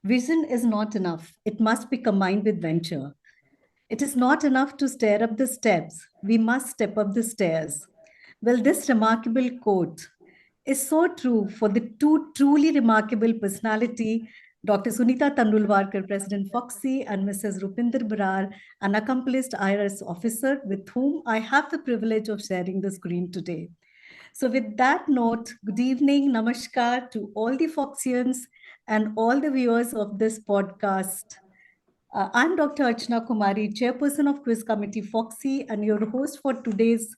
Vision is not enough. It must be combined with venture. It is not enough to stare up the steps. We must step up the stairs. Well, this remarkable quote is so true for the two truly remarkable personality, Dr. Sunita Tandulwadkar, President Fogsi, and Mrs. Rupinder Brar, an accomplished IRS officer with whom I have the privilege of sharing the screen today. So, with that note, good evening, namaskar to all the Foxians and all the viewers of this podcast. I'm Dr. Archana Kumari, Chairperson of Quiz Committee Foxy, and your host for today's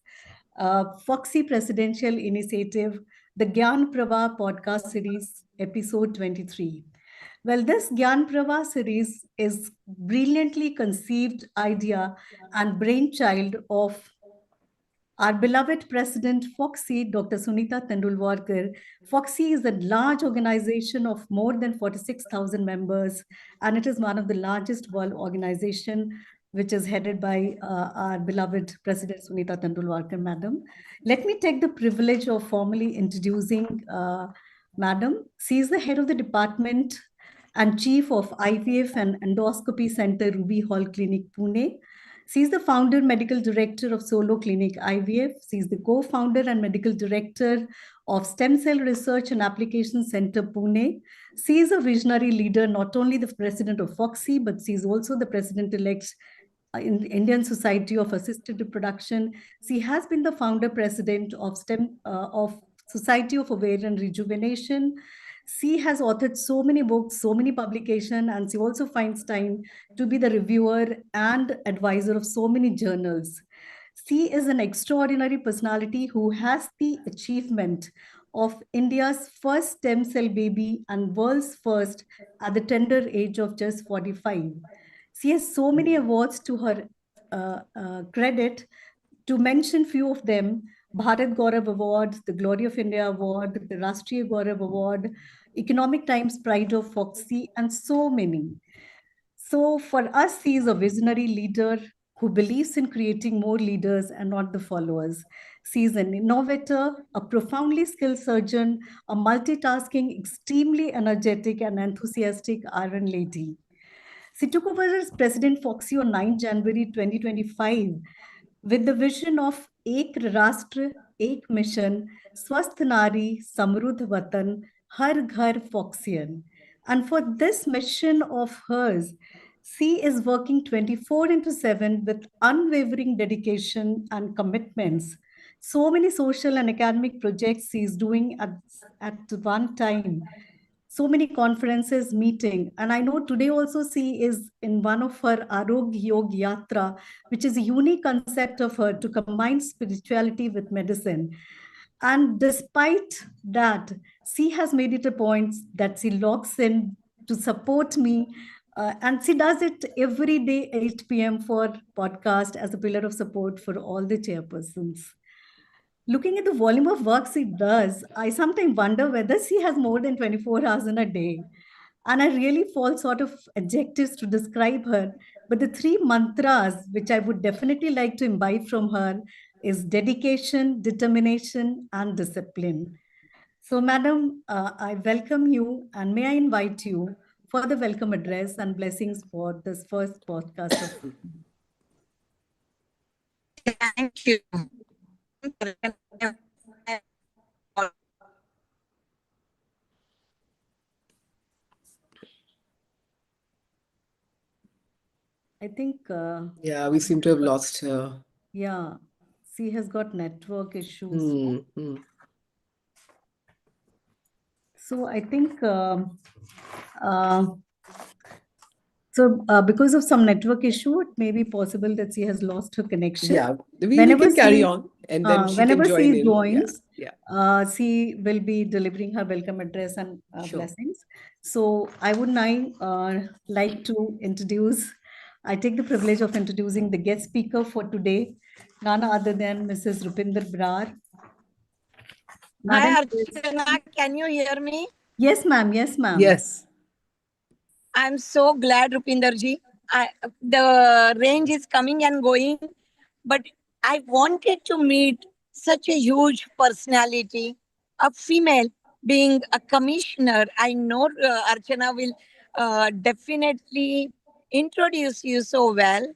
Foxy Presidential Initiative, the Gyan Pravah podcast series, episode 23. Well, this Gyan Pravah series is brilliantly conceived idea and brainchild of our beloved President Foxy, Dr. Sunita Tandulwadkar. Foxy is a large organization of more than 46,000 members, and it is one of the largest world organization, which is headed by our beloved President Sunita Tandulwadkar, Madam. Let me take the privilege of formally introducing Madam. She is the head of the department and chief of IVF and Endoscopy Center, Ruby Hall Clinic, Pune. She's the founder, medical director of Solo Clinic IVF. She's the co-founder and medical director of Stem Cell Research and Application Center, Pune. She is a visionary leader, not only the president of Foxy, but she's also the president-elect in the Indian Society of Assisted Reproduction. She has been the founder president of Society of Ovarian Rejuvenation. She has authored so many books, so many publications, and she also finds time to be the reviewer and advisor of so many journals. She is an extraordinary personality who has the achievement of India's first stem cell baby and world's first at the tender age of just 45. She has so many awards to her credit. To mention few of them, Bharat Gaurav Award, the Glory of India Award, the Rashtriya Gaurav Award, Economic Times Pride of Foxy, and so many. So for us, he is a visionary leader who believes in creating more leaders and not the followers. She is an innovator, a profoundly skilled surgeon, a multitasking, extremely energetic and enthusiastic Iron Lady. She took over as President Foxy on 9 January 2025 with the vision of Ek Rashtra, Ek Mission, Swasth Nari, Samruddh Vatan, Har Ghar Foxian. And for this mission of hers, she is working 24 into 7 with unwavering dedication and commitments. So many social and academic projects she is doing at one time, so many conferences, meeting. And I know today also she is in one of her Arogya Yoga Yatra, which is a unique concept of her to combine spirituality with medicine. And despite that, she has made it a point that she logs in to support me. And she does it every day, 8 p.m. for podcast as a pillar of support for all the chairpersons. Looking at the volume of work she does, I sometimes wonder whether she has more than 24 hours in a day. And I really fall short of adjectives to describe her. But the three mantras, which I would definitely like to imbibe from her, is dedication, determination, and discipline. So, Madam, I welcome you and may I invite you for the welcome address and blessings for this first podcast of Thank you. I think, Yeah, we seem to have lost her. yeah, she has got network issues. So I think because of some network issue, it may be possible that she has lost her connection. Yeah, we can carry on and then she whenever can join she in. joins, Yeah. she will be delivering her welcome address and Sure. blessings. So I would now like to introduce, I take the privilege of introducing the guest speaker for today, none other than Mrs. Rupinder Brar. Hi, Archana. Can you hear me? Yes, ma'am. Yes, ma'am. Yes. I'm so glad, Rupinderji. The range is coming and going, but I wanted to meet such a huge personality, a female being a commissioner. I know Archana will definitely introduce you so well,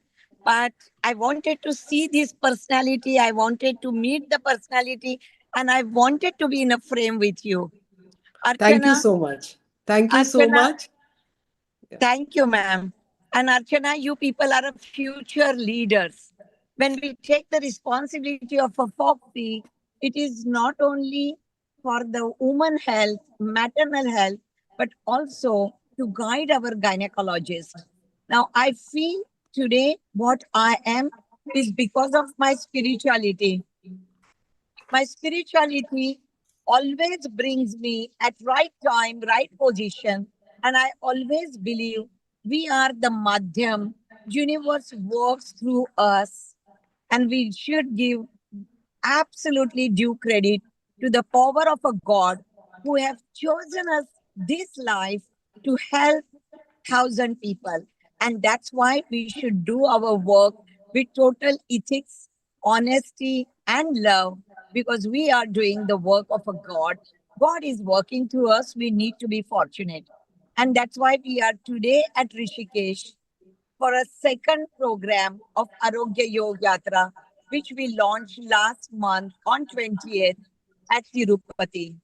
but I wanted to see this personality. I wanted to meet the personality, and I wanted to be in a frame with you. Thank you Archana, so much. Thank you so Archana, much. Yeah. thank you, ma'am. And Archana, you people are a future leaders. When we take the responsibility of a Foxy, it is not only for the woman health, maternal health, but also to guide our gynecologist. Now, I feel today what I am is because of my spirituality. My spirituality always brings me at right time, right position, and I always believe we are the madhyam. Universe works through us, and we should give absolutely due credit to the power of a God who have chosen us this life to help thousand people. And that's why we should do our work with total ethics, honesty, and love because we are doing the work of a God. God is working through us. We need to be fortunate. And that's why we are today at Rishikesh for a second program of Arogya Yoga Yatra, which we launched last month on 20th at Tirupati.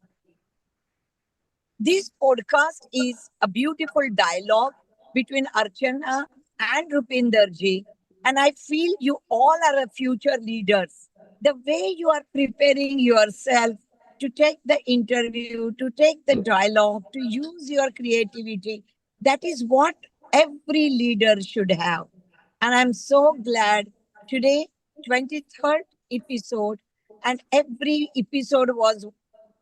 This podcast is a beautiful dialogue between Archana and Rupinderji, and I feel you all are a future leaders. The way you are preparing yourself to take the interview, to take the dialogue, to use your creativity, that is what every leader should have. And I'm so glad today, 23rd episode, and every episode was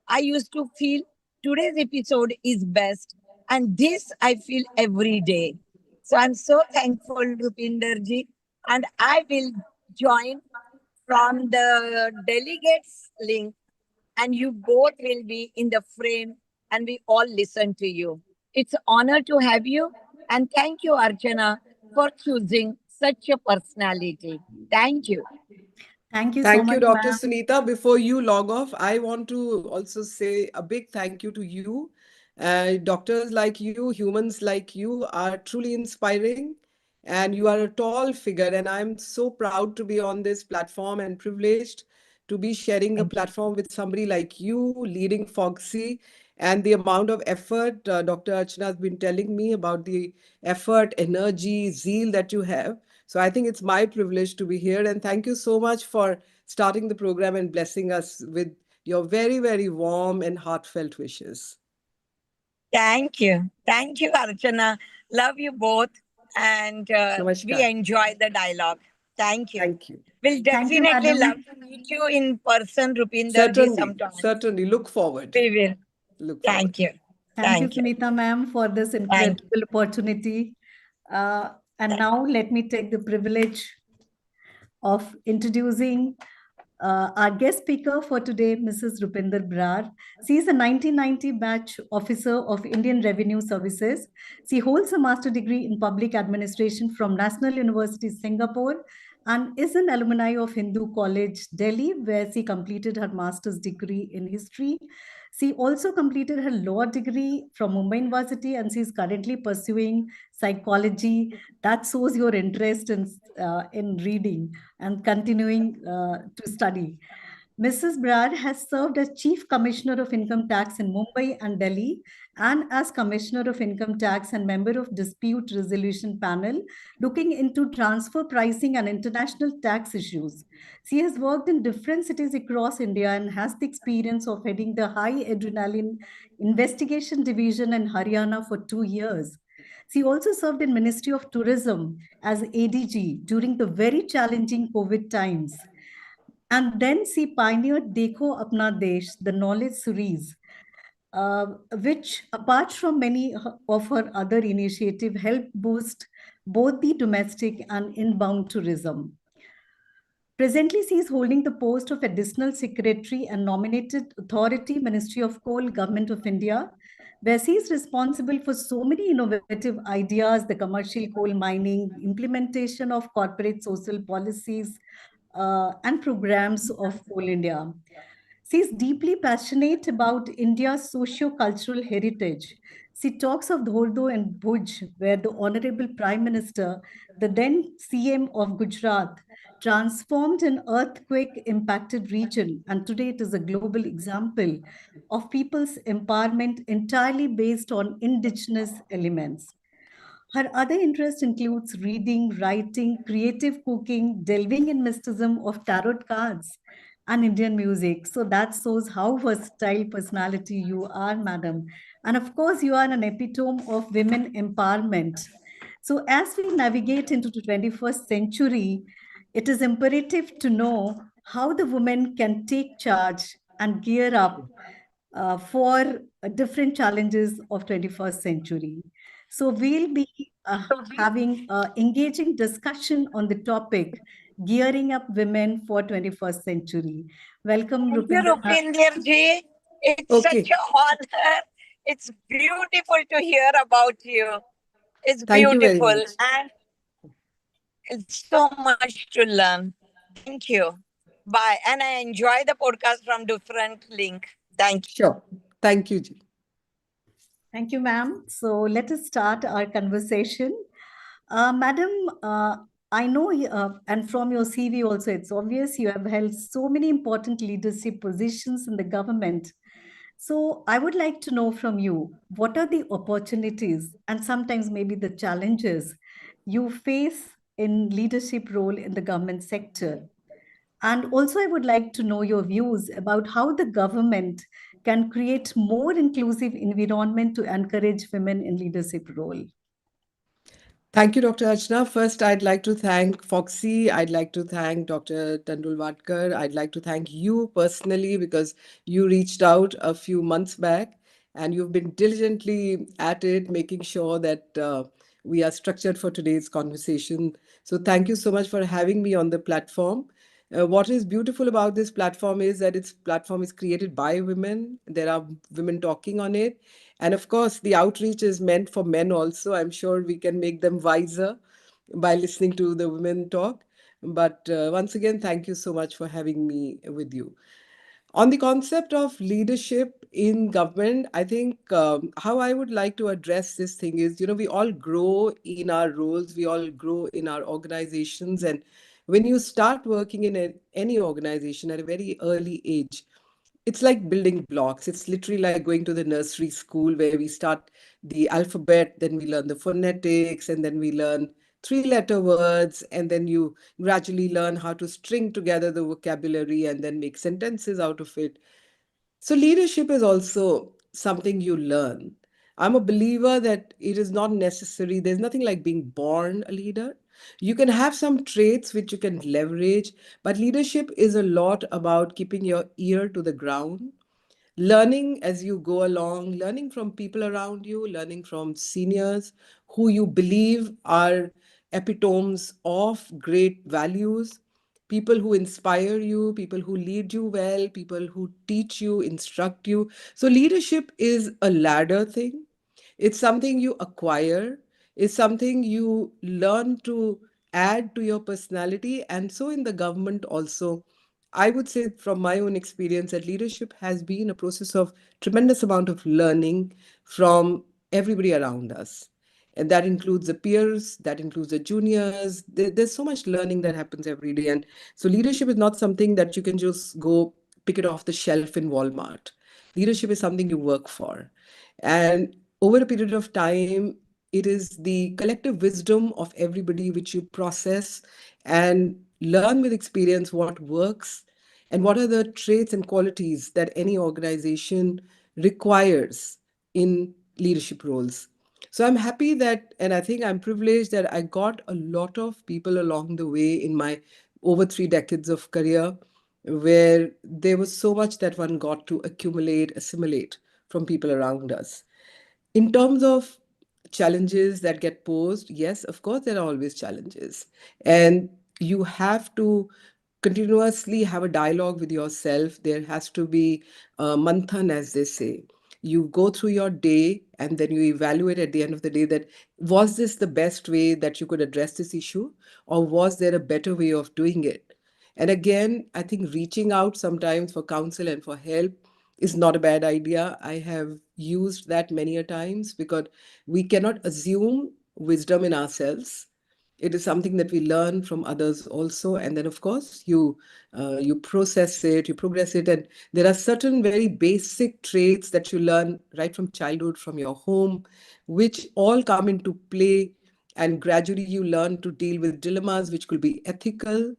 I used to feel today's episode is best. And this I feel every day. So I'm so thankful, Rupinderji. And I will join from the delegates link, and you both will be in the frame, and we all listen to you. It's an honor to have you. And thank you, Archana, for choosing such a personality. Thank you. Thank you so Thank you, much, Dr. ma'am. Sunita. Before you log off, I want to also say a big thank you to you. Doctors like you, humans like you are truly inspiring, and you are a tall figure. And I'm so proud to be on this platform and privileged to be sharing a Thank you. platform with somebody like you, leading Foxy, and the amount of effort Dr. Archana has been telling me about the effort, energy, zeal that you have. So I think it's my privilege to be here. And thank you so much for starting the program and blessing us with your very, very warm and heartfelt wishes. Thank you. Thank you, Archana. Love you both. And we Namaskar. enjoy the dialogue. Thank you. Thank you. We'll Thank you, definitely love madam. to meet you in person, Rupinderji, Certainly, sometime. certainly. Look forward. We will. Look forward. Thank you. Thank you, Thank you. Sunita ma'am, for this Thank you. incredible opportunity. And now let me take the privilege of introducing our guest speaker for today, Mrs. Rupinder Brar. She is a 1990 batch officer of Indian Revenue Services. She holds a master degree in public administration from National University, Singapore, and is an alumni of Hindu College, Delhi, where she completed her master's degree in history. She also completed her law degree from Mumbai University, and she is currently pursuing psychology. That shows your interest in reading and continuing to study. Mrs. Brad has served as Chief Commissioner of Income Tax in Mumbai and Delhi, and as Commissioner of Income Tax and member of Dispute Resolution Panel, looking into transfer pricing and international tax issues. She has worked in different cities across India and has the experience of heading the High Adrenaline Investigation Division in Haryana for 2 years. She also served in Ministry of Tourism as ADG during the very challenging COVID times. And then she pioneered Dekho Apna Desh, the knowledge series, which, apart from many of her other initiatives, helped boost both the domestic and inbound tourism. Presently, she is holding the post of Additional Secretary and Nominated Authority, Ministry of Coal, Government of India, where she is responsible for so many innovative ideas, the commercial coal mining, implementation of corporate social policies, and programs of Coal India. She is deeply passionate about India's socio-cultural heritage. She talks of Dhordo and Bhuj, where the Honorable Prime Minister, the then CM of Gujarat, transformed an earthquake impacted region. And today it is a global example of people's empowerment entirely based on indigenous elements. Her other interest includes reading, writing, creative cooking, delving in mysticism of tarot cards, and Indian music. So that shows how versatile personality you are, madam. And of course, you are an epitome of women empowerment. So as we navigate into the 21st century, it is imperative to know how the woman can take charge and gear up for different challenges of 21st century. So we'll be having engaging discussion on the topic gearing up women for 21st century. Welcome, Thank you, Rupinder. Rupinder ji. It's such Okay. an honor. It's beautiful to hear about you. It's Thank you very beautiful much. and it's so much to learn. Thank you. Bye. And I enjoy the podcast from different link. Thank you. Sure. Thank you, Ji. Thank you, ma'am. So let us start our conversation. Madam, I know, and from your CV also, it's obvious you have held so many important leadership positions in the government. So I would like to know from you, what are the opportunities and sometimes maybe the challenges you face in leadership role in the government sector? And also, I would like to know your views about how the government can create more inclusive environment to encourage women in leadership role. Thank you, Dr. Archana. First, I'd like to thank Foxy. I'd like to thank Dr. Tandulwadkar. I'd like to thank you personally because you reached out a few months back and you've been diligently at it, making sure that we are structured for today's conversation. So, thank you so much for having me on the platform. What is beautiful about this platform is that its platform is created by women. There are women talking on it. And of course, the outreach is meant for men also. I'm sure we can make them wiser by listening to the women talk. But once again, thank you so much for having me with you. On the concept of leadership in government, I think how I would like to address this thing is, we all grow in our roles, we all grow in our organizations. And when you start working in any organization at a very early age, it's like building blocks. It's literally like going to the nursery school where we start the alphabet, then we learn the phonetics, and then we learn three-letter words, and then you gradually learn how to string together the vocabulary and then make sentences out of it. So, leadership is also something you learn. I'm a believer that it is not necessary. There's nothing like being born a leader. You can have some traits which you can leverage, but leadership is a lot about keeping your ear to the ground, learning as you go along, learning from people around you, learning from seniors who you believe are epitomes of great values, people who inspire you, people who lead you well, people who teach you, instruct you. So, leadership is a ladder thing. It's something you acquire, it's something you learn to add to your personality. And so, in the government also, I would say from my own experience that leadership has been a process of tremendous amount of learning from everybody around us. And that includes the peers, that includes the juniors. There's so much learning that happens every day. And so leadership is not something that you can just go pick it off the shelf in Walmart. Leadership is something you work for. And over a period of time, it is the collective wisdom of everybody which you process and learn with experience what works and what are the traits and qualities that any organization requires in leadership roles. So I'm happy that, and I think I'm privileged that I got a lot of people along the way in my over 3 decades of career, where there was so much that one got to accumulate, assimilate from people around us. In terms of challenges that get posed, yes, of course, there are always challenges. And you have to continuously have a dialogue with yourself. There has to be a manthan, as they say. You go through your day and then you evaluate at the end of the day that was this the best way that you could address this issue, or was there a better way of doing it? And again, I think reaching out sometimes for counsel and for help is not a bad idea. I have used that many a times because we cannot assume wisdom in ourselves. It is something that we learn from others also, and then of course you process it, you progress it, and there are certain very basic traits that you learn right from childhood, from your home, which all come into play, and gradually you learn to deal with dilemmas which could be ethical,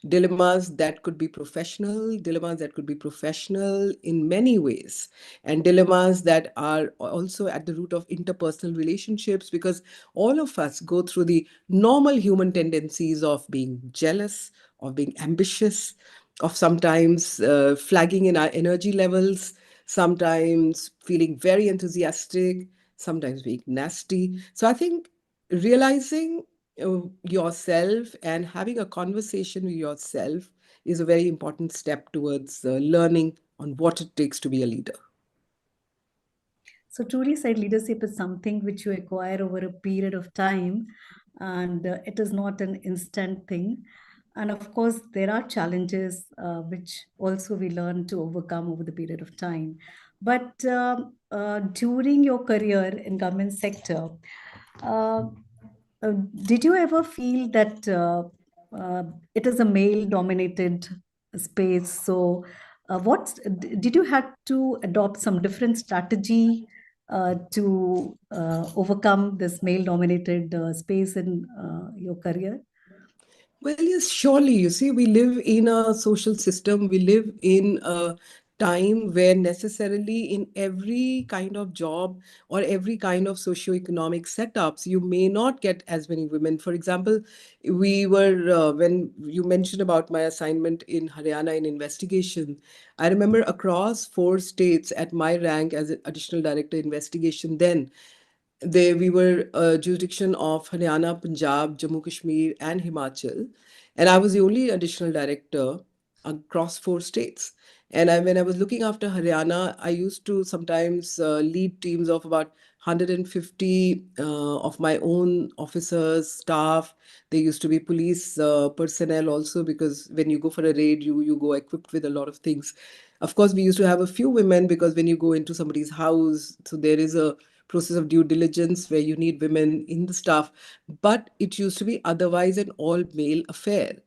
dilemmas that could be professional, dilemmas that could be professional in many ways, and dilemmas that are also at the root of interpersonal relationships, because all of us go through the normal human tendencies of being jealous, of being ambitious, of sometimes flagging in our energy levels, sometimes feeling very enthusiastic, sometimes being nasty. So I think realizing yourself and having a conversation with yourself is a very important step towards learning on what it takes to be a leader. So truly said, leadership is something which you acquire over a period of time, and it is not an instant thing. And of course, there are challenges which also we learn to overcome over the period of time. But during your career in government sector, uh, did you ever feel that uh, it is a male-dominated space? So, did you have to adopt some different strategy to overcome this male-dominated space in your career? Well, yes, surely. You see, we live in a social system. We live in a time where necessarily in every kind of job or every kind of socio-economic setups, you may not get as many women. For example, when you mentioned about my assignment in Haryana in investigation, I remember across 4 states at my rank as an additional director investigation then, we were a jurisdiction of Haryana, Punjab, Jammu Kashmir, and Himachal, and I was the only additional director across 4 states. And when I was looking after Haryana, I used to sometimes lead teams of about 150 of my own officers, staff. There used to be police personnel also, because when you go for a raid, you go equipped with a lot of things. Of course, we used to have a few women because when you go into somebody's house, so there is a process of due diligence where you need women in the staff, but it used to be otherwise an all male affair.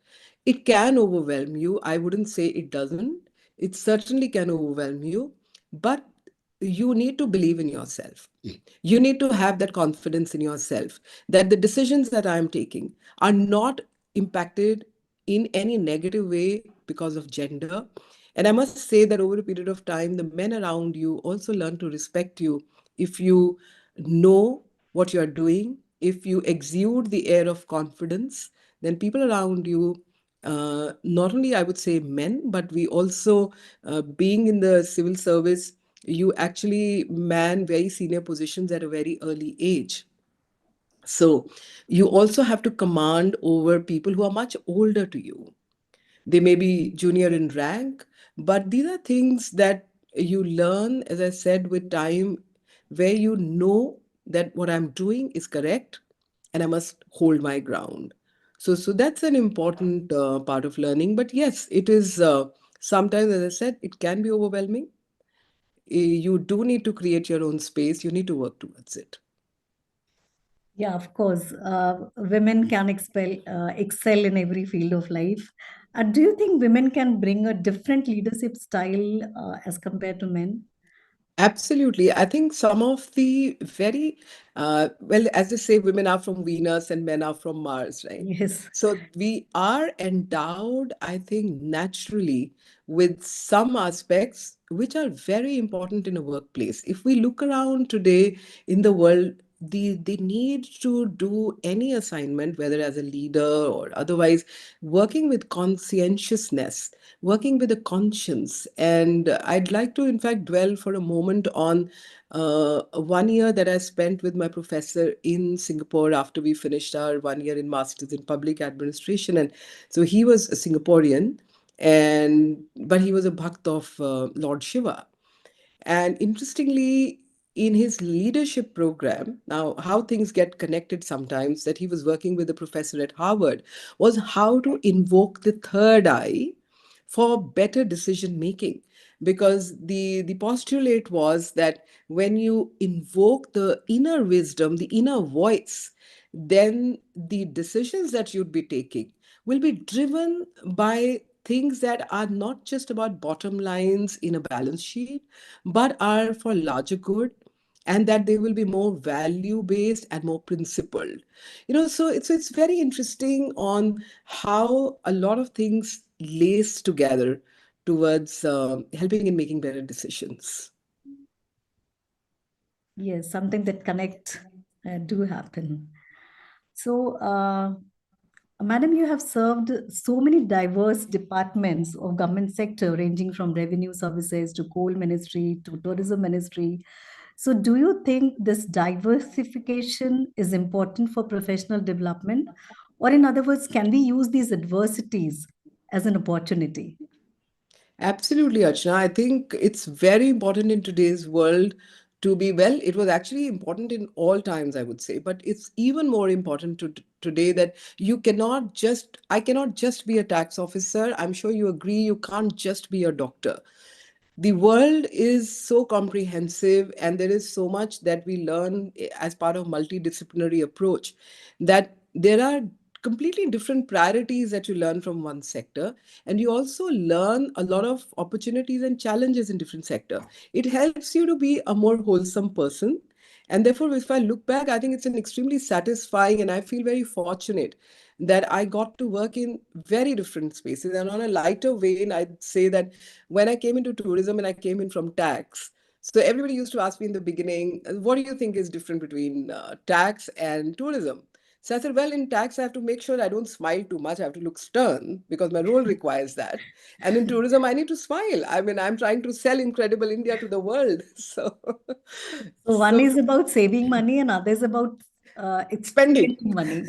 It can overwhelm you. I wouldn't say it doesn't. It certainly can overwhelm you, but you need to believe in yourself. You need to have that confidence in yourself that the decisions that I'm taking are not impacted in any negative way because of gender. And I must say that over a period of time, the men around you also learn to respect you if you know what you're doing, if you exude the air of confidence, then people around you, not only I would say men, but we also, being in the civil service, you actually man very senior positions at a very early age. So you also have to command over people who are much older to you. They may be junior in rank, but these are things that you learn, as I said, with time, where you know that what I'm doing is correct and I must hold my ground. So that's an important part of learning. But yes, it is sometimes, as I said, it can be overwhelming. You do need to create your own space, you need to work towards it. Yeah, of course. Women can excel in every field of life. Do you think women can bring a different leadership style as compared to men? Absolutely. I think some of the very, well, as they say, women are from Venus and men are from Mars, right? Yes. So we are endowed, I think, naturally with some aspects which are very important in a workplace. If we look around today in the world, the need to do any assignment, whether as a leader or otherwise, working with conscientiousness, working with a conscience. And I'd like to, in fact, dwell for a moment on 1 year that I spent with my professor in Singapore after we finished our 1 year in Masters in Public Administration. And so he was a Singaporean, and but he was a bhakt of Lord Shiva. And interestingly, in his leadership program, now how things get connected sometimes, that he was working with a professor at Harvard, was how to invoke the third eye for better decision making. because the postulate was that when you invoke the inner wisdom, the inner voice, then the decisions that you'd be taking will be driven by things that are not just about bottom lines in a balance sheet, but are for larger good, and that they will be more value based and more principled. So it's very interesting on how a lot of things lace together towards helping in making better decisions. Yes, something that connect do happen. So, Madam, you have served so many diverse departments of government sector, ranging from revenue services to coal ministry to tourism ministry. So, do you think this diversification is important for professional development? Or, in other words, can we use these adversities as an opportunity? Absolutely, Archana. I think it's very important in today's world to be well. It was actually important in all times, I would say, but it's even more important today that I cannot just be a tax officer. I'm sure you agree, you can't just be a doctor. The world is so comprehensive, and there is so much that we learn as part of multidisciplinary approach, that there are completely different priorities that you learn from one sector, and you also learn a lot of opportunities and challenges in different sector. It helps you to be a more wholesome person, and therefore if I look back, I think it's an extremely satisfying, and I feel very fortunate that I got to work in very different spaces. And on a lighter vein, I'd say that when I came into tourism and I came in from tax, so everybody used to ask me in the beginning, what do you think is different between tax and tourism? So I said, well, in tax, I have to make sure I don't smile too much. I have to look stern because my role requires that. And in tourism, I need to smile. I mean, I'm trying to sell incredible India to the world. So, So, one so is about saving money, and other is about spending. spending money.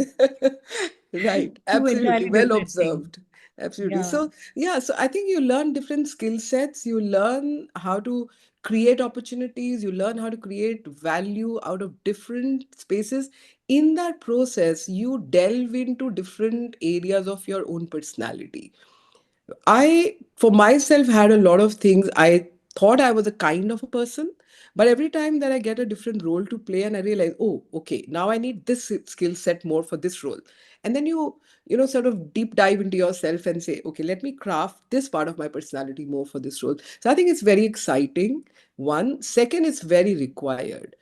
Right, Two absolutely. entirely Well different things. observed. Absolutely. Yeah. So, yeah, so I think you learn different skill sets. You learn how to create opportunities. You learn how to create value out of different spaces. In that process, you delve into different areas of your own personality. I, for myself, had a lot of things. I thought I was a kind of a person, but every time that I get a different role to play, and I realize, oh, okay, now I need this skill set more for this role. And then sort of deep dive into yourself and say, okay, let me craft this part of my personality more for this role. So I think it's very exciting. One. Second, it's very required.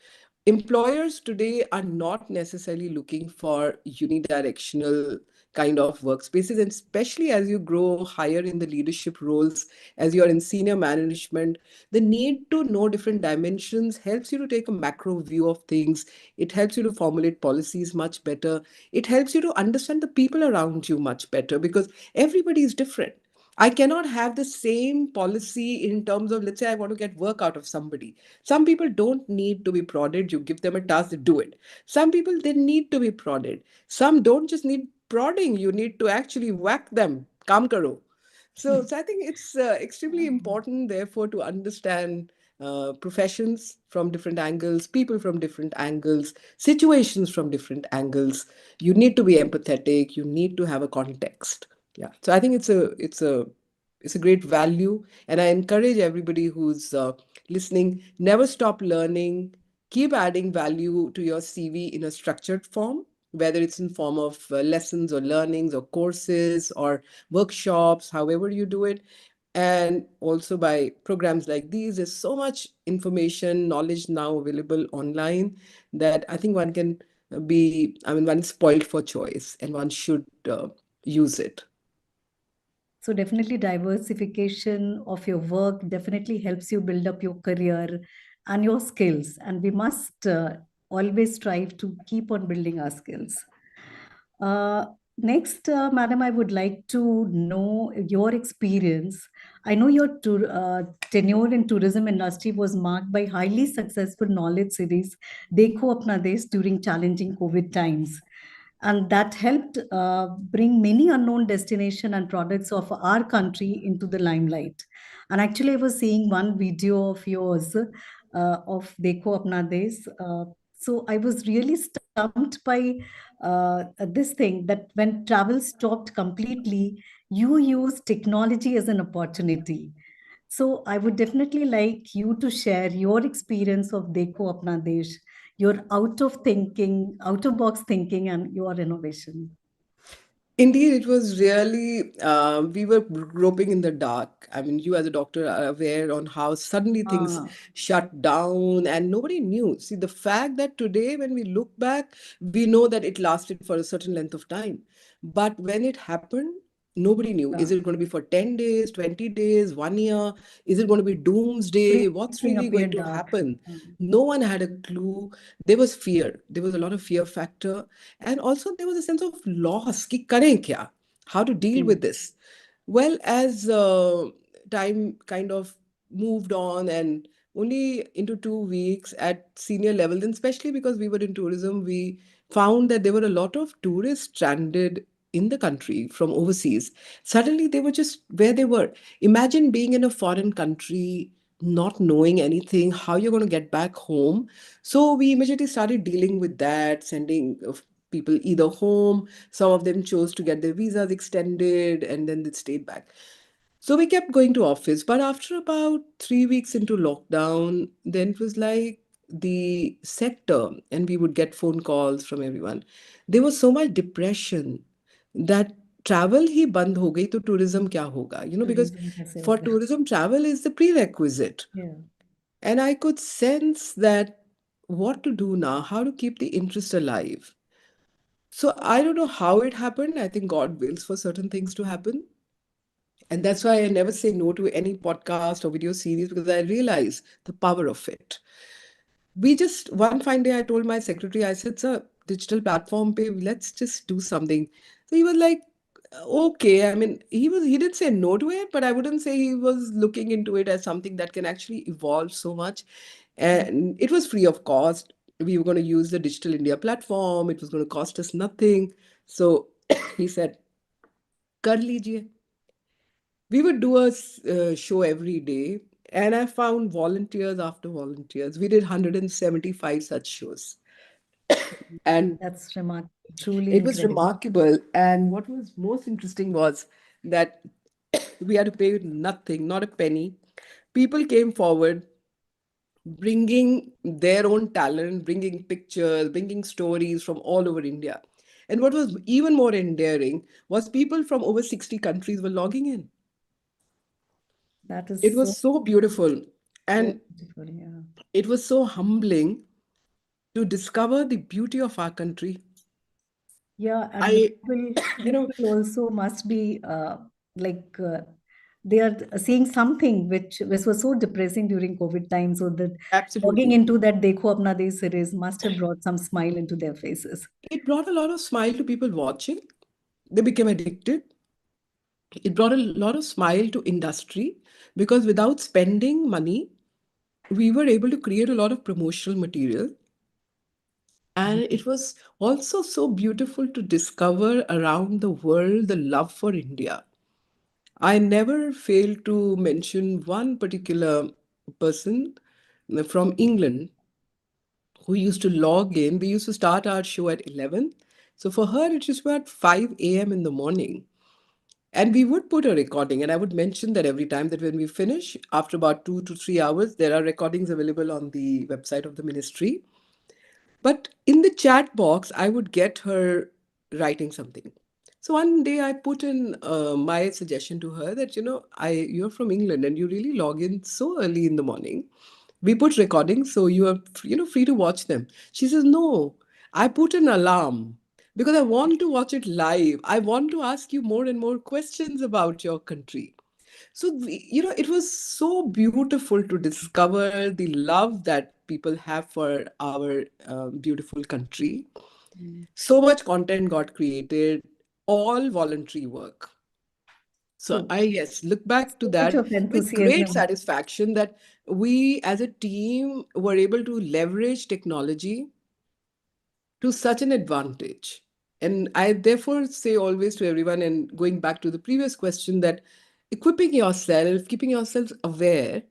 Employers today are not necessarily looking for unidirectional kind of workspaces, and especially as you grow higher in the leadership roles, as you're in senior management, the need to know different dimensions helps you to take a macro view of things. It helps you to formulate policies much better. It helps you to understand the people around you much better, because everybody is different. I cannot have the same policy in terms of, let's say, I want to get work out of somebody. Some people don't need to be prodded. You give them a task, they do it. Some people, they need to be prodded. Some don't just need prodding. You need to actually whack them. Kaam karo. So I think it's extremely important, therefore, to understand professions from different angles, people from different angles, situations from different angles. You need to be empathetic. You need to have a context. Yeah. So I think it's a great value, and I encourage everybody who's listening, never stop learning. Keep adding value to your CV in a structured form, whether it's in form of lessons or learnings or courses or workshops, however you do it. And also by programs like these, there's so much information, knowledge now available online, that I think one can one is spoiled for choice, and one should use it. So definitely diversification of your work definitely helps you build up your career and your skills. And we must always strive to keep on building our skills. Uh, Next, Madam, I would like to know your experience. I know your tenure in tourism industry was marked by highly successful knowledge series, Dekho Apna Desh, during challenging COVID times. And that helped bring many unknown destination and products of our country into the limelight. And actually, I was seeing one video of yours of Dekho Apna Desh. So I was really stumped by this thing that when travel stopped completely, you use technology as an opportunity. So I would definitely like you to share your experience of Dekho Apna Desh, your out of box thinking, and your innovation. Indeed, it was really, we were groping in the dark. I mean, you as a doctor are aware on how suddenly things Ah, shut down and nobody knew. See, the fact that today, when we look back, we know that it lasted for a certain length of time. But when it happened, nobody knew. yeah. Is it going to be for 10 days, 20 days, 1 year? Is it going to be doomsday? What's Everything really going appeared to dark. happen? No one had a clue. There was fear. There was a lot of fear factor. And also there was a sense of loss. Ki kare kya? How to deal Hmm. with this? Well, as time kind of moved on and only into 2 weeks at senior level, then especially because we were in tourism, we found that there were a lot of tourists stranded in the country from overseas. Suddenly they were just where they were. Imagine being in a foreign country, not knowing anything, how you're going to get back home. So we immediately started dealing with that, sending people either home. Some of them chose to get their visas extended and then they stayed back. So we kept going to office. But after about 3 weeks into lockdown, then it was like the sector, and we would get phone calls from everyone. There was so much depression that travel ही बंद हो गई तो tourism क्या होगा? Because Tourism kaise for hoga? tourism, travel is the prerequisite. Yeah, And I could sense that what to do now, how to keep the interest alive. So I don't know how it happened. I think God wills for certain things to happen. And that's why I never say no to any podcast or video series because I realize the power of it. We just, one fine day, I told my secretary, I said, sir, digital platform pay, let's just do something. So he was like, okay. I mean, he didn't say no to it, but I wouldn't say he was looking into it as something that can actually evolve so much. And it was free of cost. We were going to use the Digital India platform. It was going to cost us nothing. So he said, कर लीजिए. We would do a show every day, and I found volunteers after volunteers. We did 175 such shows, and that's remarkable. Truly it was incredible. remarkable. And what was most interesting was that we had to pay nothing, not a penny. People came forward bringing their own talent, bringing pictures, bringing stories from all over India. And what was even more endearing was people from over 60 countries were logging in. That It is was so, so beautiful. so And beautiful. Yeah. it was so humbling to discover the beauty of our country. Yeah, and the I, you know, people also must be like they are seeing something which was so depressing during COVID time. So that logging absolutely. into that Dekho Apna Desh series must have brought some smile into their faces. It brought a lot of smile to people watching. They became addicted. It brought a lot of smile to industry because without spending money, we were able to create a lot of promotional material. And it was also so beautiful to discover around the world the love for India. I never fail to mention one particular person from England who used to log in. We used to start our show at 11. So for her, it was about 5 a.m. in the morning. And we would put a recording. And I would mention that every time that when we finish, after about 2 to 3 hours, there are recordings available on the website of the ministry. But in the chat box, I would get her writing something. So one day I put in my suggestion to her that, you're from England and you really log in so early in the morning. We put recordings, so you are, free to watch them. She says, no, I put an alarm because I want to watch it live. I want to ask you more and more questions about your country. So, it was so beautiful to discover the love that people have for our beautiful country. Mm. So much content got created, all voluntary work. So So, I, yes, look back to so much that of with great enthusiasm. satisfaction that we as a team were able to leverage technology to such an advantage. And I therefore say always to everyone, and going back to the previous question, that equipping yourself, keeping yourself aware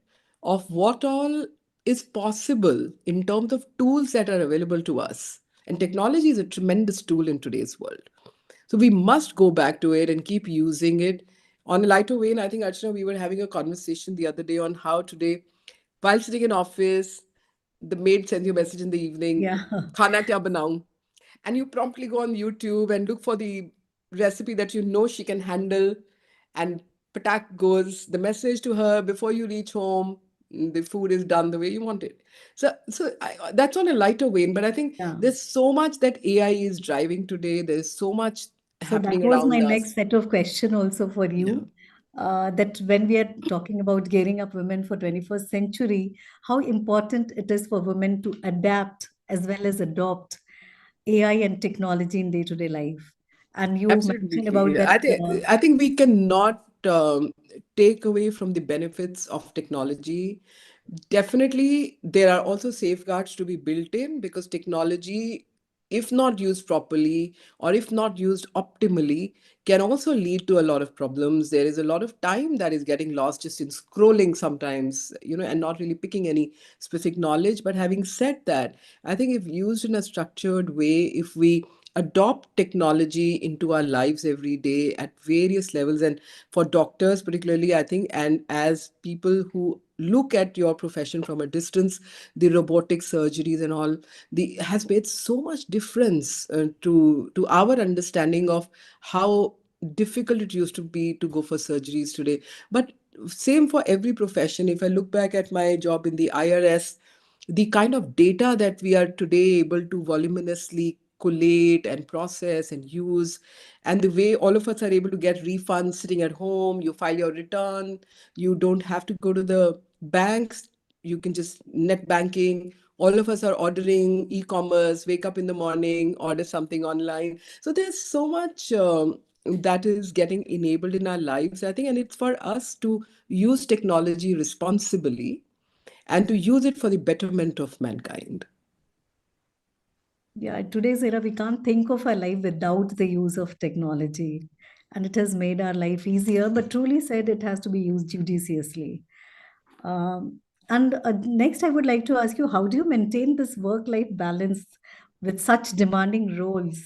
of what all is possible in terms of tools that are available to us. And technology is a tremendous tool in today's world. So we must go back to it and keep using it On a lighter vein, I think, Archana, we were having a conversation the other day on how today, while sitting in office, the maid sends you a message in the evening, Yeah. "Khana kya banaun?" And you promptly go on YouTube and look for the recipe that you know she can handle, and patak goes the message to her before you reach home. The food is done the way you want it. That's on a lighter vein, but I think Yeah. there's so much that AI is driving today. There's so much So that happening was my around next us. set of question also for Yeah. you. That when we are talking about gearing up women for 21st century, how important it is for women to adapt as well as adopt AI and technology in day-to-day life. And you mentioned about Absolutely. that. I think we cannot take away from the benefits of technology. Definitely, there are also safeguards to be built in, because technology, if not used properly or if not used optimally, can also lead to a lot of problems. There is a lot of time that is getting lost just in scrolling sometimes, and not really picking any specific knowledge. But having said that, I think if used in a structured way, if we adopt technology into our lives every day at various levels, and for doctors particularly, I think, and as people who look at your profession from a distance, the robotic surgeries and all, the has made so much difference to our understanding of how difficult it used to be to go for surgeries today. But same for every profession. If I look back at my job in the IRS, the kind of data that we are today able to voluminously collate and process and use, and the way all of us are able to get refunds sitting at home, you file your return, you don't have to go to the banks, you can just net banking. All of us are ordering e-commerce, wake up in the morning, order something online. So there's so much that is getting enabled in our lives, I think, and it's for us to use technology responsibly and to use it for the betterment of mankind. Yeah, in today's era, we can't think of our life without the use of technology. And it has made our life easier, but truly said it has to be used judiciously. And next, I would like to ask you, how do you maintain this work-life balance with such demanding roles?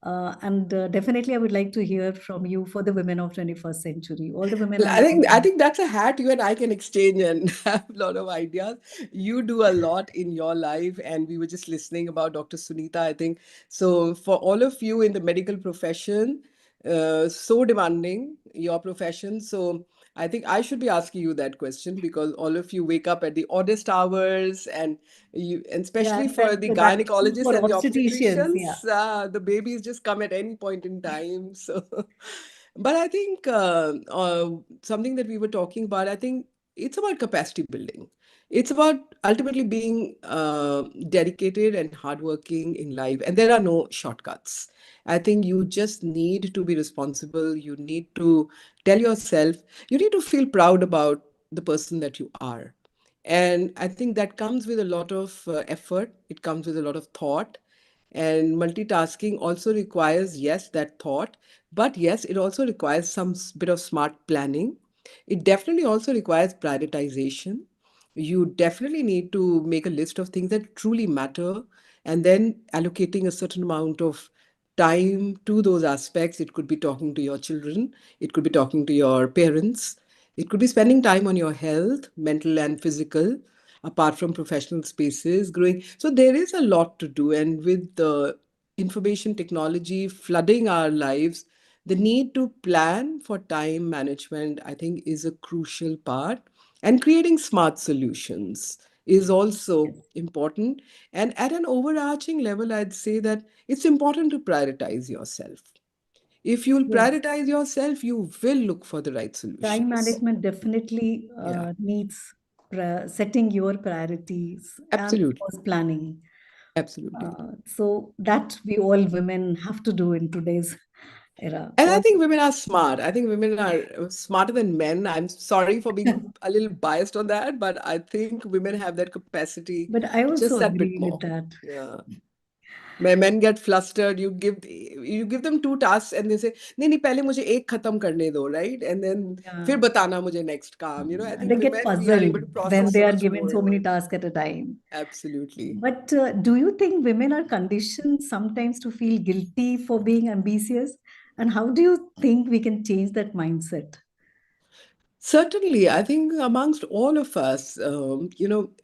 And definitely, I would like to hear from you for the women of 21st century. All the women Well, are I think that's a hat you and I can exchange and have a lot of ideas. You do a lot in your life, and we were just listening about Dr. Sunita, I think. So for all of you in the medical profession, so demanding your profession. So I think I should be asking you that question, because all of you wake up at the oddest hours, and yeah, especially for the that's true gynecologists for and the obstetricians. Yeah. obstetricians, the babies just come at any point in time. So but I think something that we were talking about, I think it's about capacity building. It's about ultimately being dedicated and hardworking in life. And there are no shortcuts. I think you just need to be responsible. You need to tell yourself, you need to feel proud about the person that you are. And I think that comes with a lot of effort, it comes with a lot of thought. And multitasking also requires, yes, that thought, but yes, it also requires some bit of smart planning. It definitely also requires prioritization. You definitely need to make a list of things that truly matter, and then allocating a certain amount of time to those aspects. It could be talking to your children, it could be talking to your parents, it could be spending time on your health, mental and physical, apart from professional spaces, growing. So there is a lot to do. And with the information technology flooding our lives, the need to plan for time management, I think, is a crucial part. And creating smart solutions is also important. And at an overarching level, I'd say that it's important to prioritize yourself. If you'll Yes. prioritize yourself, you will look for the right Time solutions. management definitely Yeah, needs setting your priorities and of absolutely. course planning. Absolutely. So that we all women have to do in today's era. And I All, think women are smart. I think women are smarter than men. I'm sorry for being a little biased on that, but I think women have that capacity, but I just also that bit agree with more. that. Yeah. Men get flustered. You give them two tasks and they say, नहीं नहीं पहले मुझे एक खत्म करने दो, right? And then Yeah. फिर बताना मुझे next काम. I They think get women, we are able puzzled to when process they so are much given so more. many tasks at a time. Absolutely. But do you think women are conditioned sometimes to feel guilty for being ambitious? And how do you think we can change that mindset? Certainly, I think amongst all of us,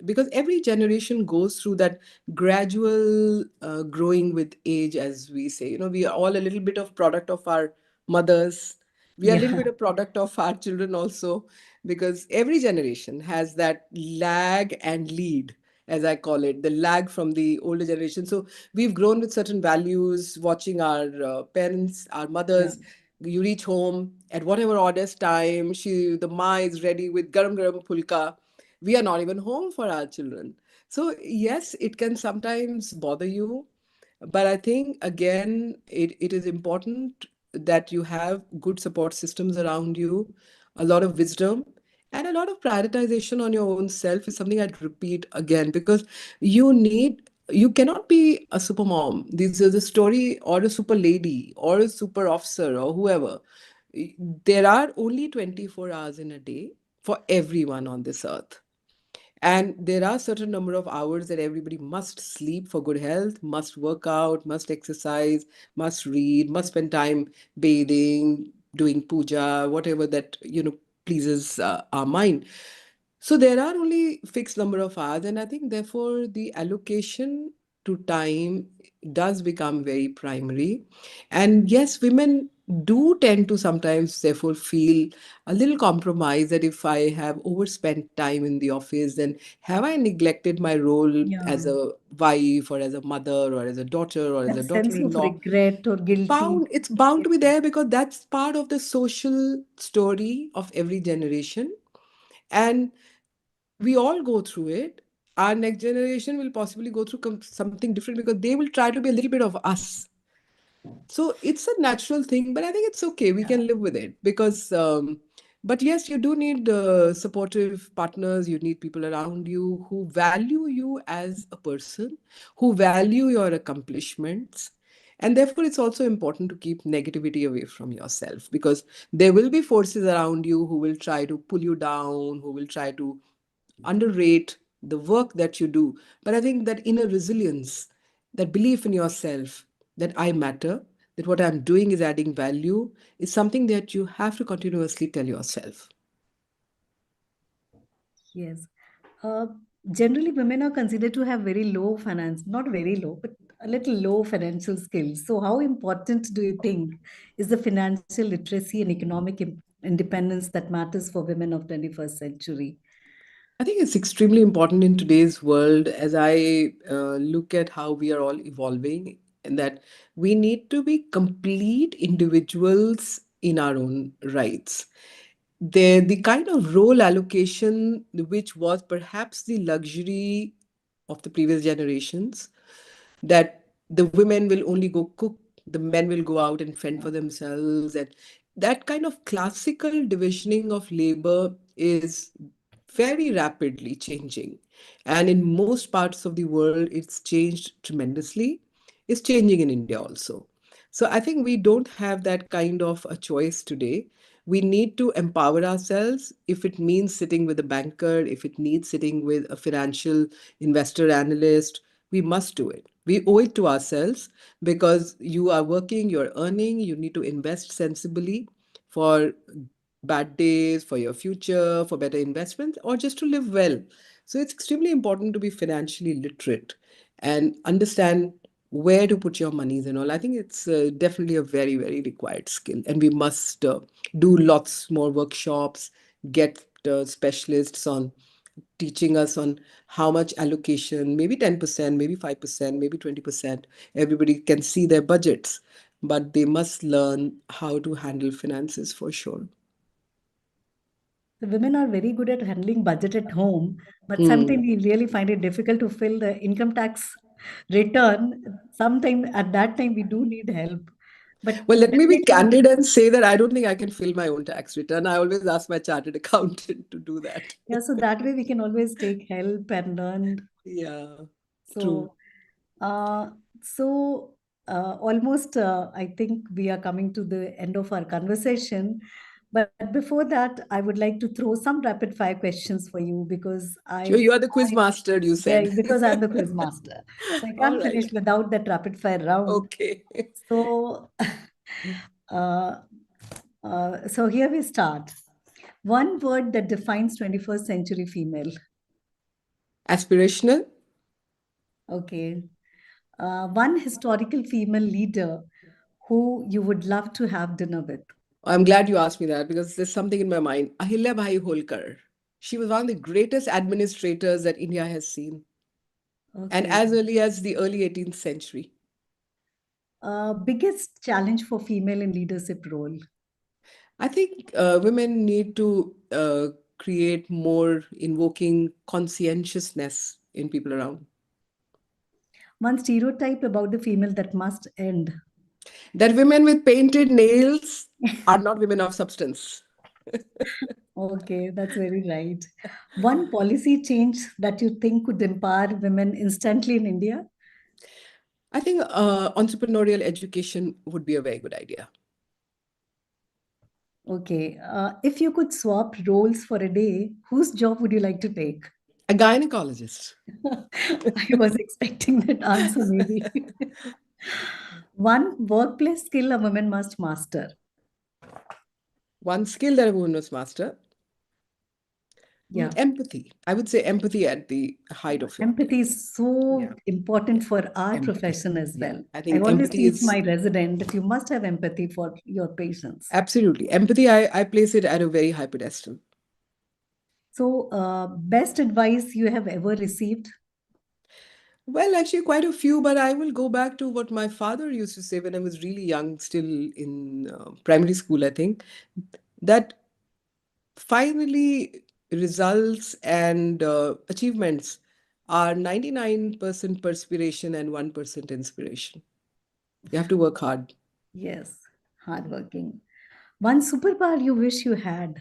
because every generation goes through that gradual growing with age, as we say. We are all a little bit of product of our mothers. We are a little Yeah, bit of product of our children also, because every generation has that lag and lead, as I call it, the lag from the older generation. So we've grown with certain values, watching our parents, our yeah. mothers. You reach home at whatever order's time, the ma is ready with garam garam pulka. We are not even home for our children. So yes, it can sometimes bother you, but I think again it is important that you have good support systems around you, a lot of wisdom, and a lot of prioritization on your own self is something I'd repeat again, because you cannot be a super mom. This is a story, or a super lady, or a super officer, or whoever. There are only 24 hours in a day for everyone on this earth. And there are certain number of hours that everybody must sleep for good health, must work out, must exercise, must read, must spend time bathing, doing puja, whatever that pleases our mind. So there are only fixed number of hours, and I think therefore the allocation to time does become very primary. And yes, women do tend to sometimes therefore feel a little compromised that if I have overspent time in the office, then have I neglected my role as Yeah. a wife, or as a mother, or as a daughter, or as a That sense of daughter-in-law? regret or guilty. It's bound Yeah. to be there, because that's part of the social story of every generation. And we all go through it. Our next generation will possibly go through something different, because they will try to be a little bit of us. So it's a natural thing, but I think it's okay. We can live with it, because, but yes, you do need supportive partners. You need people around you who value you as a person, who value your accomplishments. And therefore, it's also important to keep negativity away from yourself, because there will be forces around you who will try to pull you down, who will try to underrate the work that you do. But I think that inner resilience, that belief in yourself, that I matter, that what I'm doing is adding value, is something that you have to continuously tell yourself. Yes. Uh, Generally, women are considered to have very low finance, not very low, but a little low financial skills. So, how important do you think is the financial literacy and economic independence that matters for women of 21st century? I think it's extremely important in today's world, as I look at how we are all evolving, and that we need to be complete individuals in our own rights. The kind of role allocation which was perhaps the luxury of the previous generations, that the women will only go cook, the men will go out and fend for themselves, and that kind of classical divisioning of labor is very rapidly changing. And in most parts of the world, it's changed tremendously. It's changing in India also. So I think we don't have that kind of a choice today. We need to empower ourselves. If it means sitting with a banker, if it needs sitting with a financial investor analyst, we must do it. We owe it to ourselves, because you are working, you're earning, you need to invest sensibly for bad days, for your future, for better investments, or just to live well. So it's extremely important to be financially literate and understand where to put your monies and all. I think it's definitely a very, very required skill. And we must do lots more workshops, get specialists on teaching us on how much allocation, maybe 10%, maybe 5%, maybe 20%. Everybody can see their budgets, but they must learn how to handle finances for sure. The women are very good at handling budget at home, but Hmm. sometimes we really find it difficult to fill the income tax return. Sometimes at that time we do need help. But Well, let me be definitely, candid and say that I don't think I can fill my own tax return. I always ask my chartered accountant to do that. yeah, so that way we can always take help and learn. Yeah, true. So, uh, so almost I think we are coming to the end of our conversation. But before that, I would like to throw some rapid fire questions for you because Sure, you are the quiz master, you yeah, said. because I'm the quiz master. So I All can't finish right. without that rapid fire round. Okay. So Uh, so here we start. One word that defines 21st century female. Aspirational. Okay. One historical female leader who you would love to have dinner with. I'm glad you asked me that because there's something in my mind. Ahilya Bhai Holkar. She was one of the greatest administrators that India has seen, and Okay. as early as the early 18th century. Biggest challenge for female in leadership role. I think women need to create more invoking conscientiousness in people around. One stereotype about the female that must end. That women with painted nails are not women of substance. Okay, that's very right. One policy change that you think could empower women instantly in India? I think entrepreneurial education would be a very good idea. Okay. If you could swap roles for a day, whose job would you like to take? A gynecologist. I was expecting that answer, maybe. One workplace skill a woman must master. One skill that a woman must master. Yeah. Empathy. I would say empathy at the height of it. Empathy is so Yeah. important Yeah. for our Empathy. profession as Yeah. well. I I think always empathy teach is my resident that you must have empathy for your patients. absolutely empathy. I place it at a very high pedestal. So, best advice you have ever received? Well, actually, quite a few, but I will go back to what my father used to say when I was really young, still in primary school, I think, that finally results and achievements are 99% perspiration and 1% inspiration. You have to work hard. Yes, hardworking. One superpower you wish you had?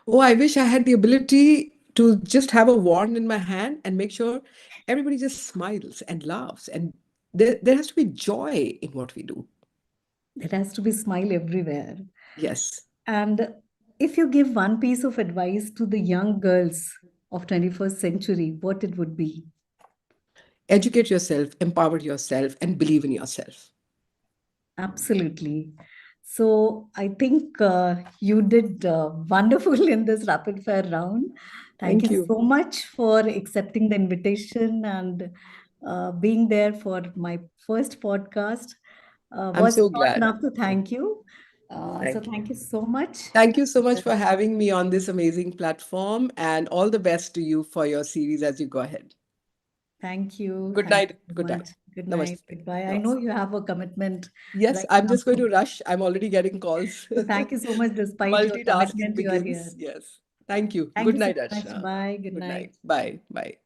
Oh, I wish I had the ability to just have a wand in my hand and make sure everybody just smiles and laughs. And there has to be joy in what we do. There has to be smile everywhere. Yes. And if you give one piece of advice to the young girls of 21st century, what it would be? Educate yourself, empower yourself, and believe in yourself. Absolutely. So I think you did wonderful in this rapid fire round. Thank Thank you you. so much for accepting the invitation and being there for my first podcast. I'm Was so not glad. enough to thank you. So Thank you. thank you so much. Thank you so much for having me on this amazing platform, and all the best to you for your series as you go ahead. Thank you. Good Thank you night. so Good much. night. Good night. Namaste. Goodbye. I know Namaste. you have a commitment Yes, right I'm now. just going to rush. I'm already getting calls. So thank you so much. Despite your Multitasking commitment, you are here. begins. Yes. Thank you. Thank Good you so night, much. Ashna. Bye. Good Good night. night. Bye. Bye.